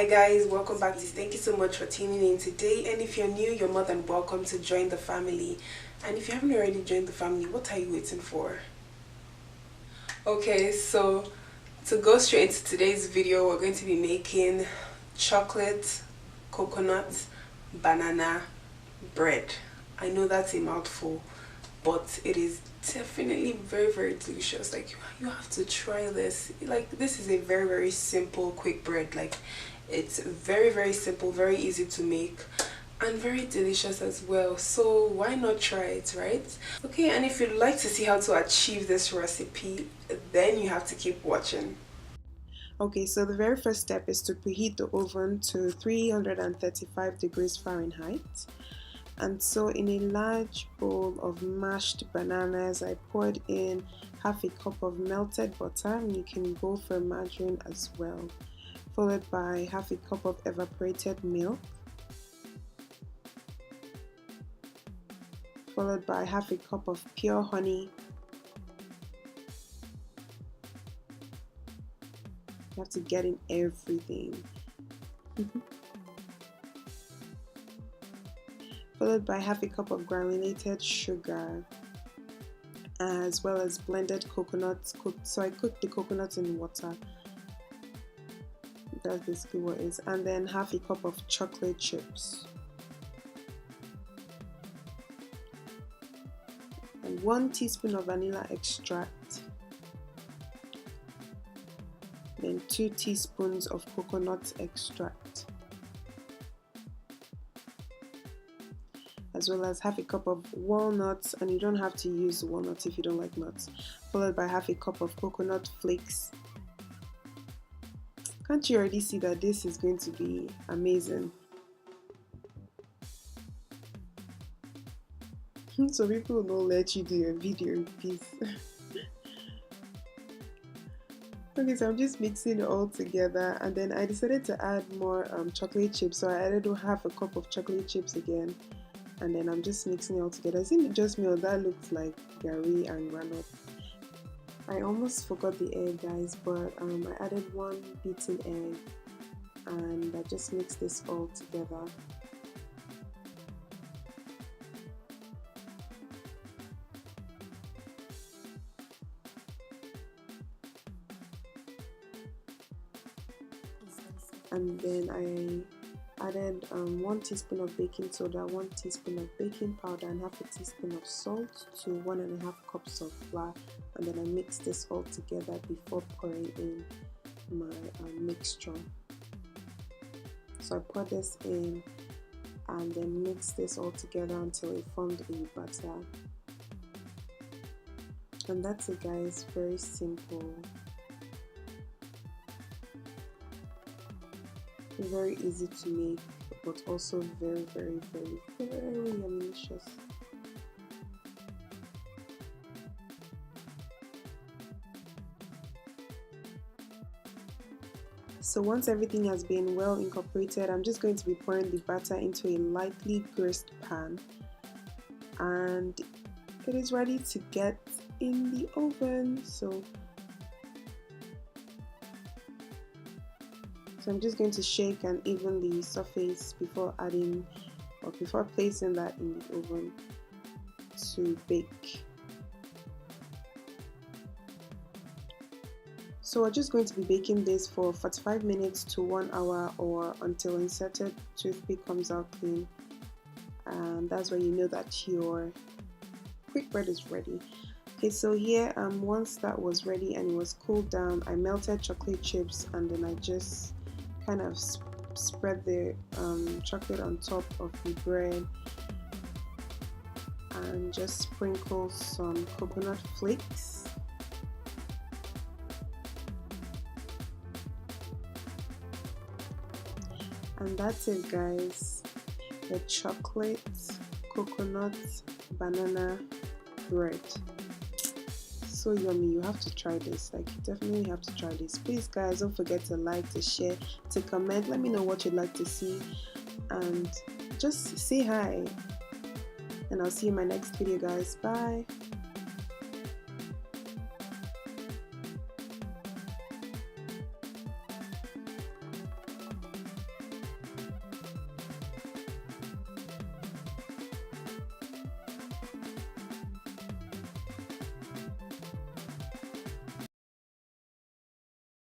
Hi guys, welcome back to Thank you so much for tuning in today, and if you're new, you're more than welcome to join the family. And if you haven't already joined the family, what are you waiting for? Okay, so to go straight into today's video, we're going to be making chocolate, coconut, banana bread. I know that's a mouthful, but it is definitely very delicious. Like, you have to try this. Like, this is a very simple quick bread. Like, it's very simple, very easy to make, and very delicious as well. So why not try it, right? Okay, and if you'd like to see how to achieve this recipe, then you have to keep watching. Okay, so the very first step is to preheat the oven to 335 degrees Fahrenheit. And so in a large bowl of mashed bananas, I poured in half a cup of melted butter, and you can go for margarine as well, followed by half a cup of evaporated milk, followed by half a cup of pure honey. You have to get in everything. Followed by half a cup of granulated sugar, as well as blended coconuts. So I cooked the coconuts in water. That's basically what it is. And then half a cup of chocolate chips. And 1 teaspoon of vanilla extract. Then 2 teaspoons of coconut extract. As well as half a cup of walnuts, and you don't have to use walnuts if you don't like nuts. Followed by half a cup of coconut flakes. Can't you already see that this is going to be amazing? So people will not let you do a video in peace. Okay, so I'm just mixing it all together, and then I decided to add more chocolate chips. So I added half a cup of chocolate chips again, and then I'm just mixing it all together. Isn't it just me, or that looks like gari and granite? I almost forgot the egg, guys, but I added 1 beaten egg, and I just mixed this all together. And then I added 1 teaspoon of baking soda, 1 teaspoon of baking powder, and half a teaspoon of salt to 1.5 cups of flour, and then I mixed this all together before pouring in my mixture. So I poured this in and then mixed this all together until it formed a batter. And that's it, guys. Very simple. Very easy to make, but also very delicious. So once everything has been well incorporated, I'm just going to be pouring the batter into a lightly greased pan, and it is ready to get in the oven. So I'm just going to shake and even the surface before adding, or before placing that in the oven to bake. So we're just going to be baking this for 45 minutes to 1 hour, or until inserted toothpick comes out clean. And that's where you know that your quick bread is ready. Okay, so here once that was ready and it was cooled down, I melted chocolate chips, and then I just kind of spread the chocolate on top of the bread, and just sprinkle some coconut flakes. And that's it, guys. The chocolate, coconut, banana bread. So yummy. You have to try this. Like, you definitely have to try this. Please, guys, don't forget to like, to share, to comment. Let me know what you'd like to see, and just say hi. And I'll see you in my next video, guys. Bye.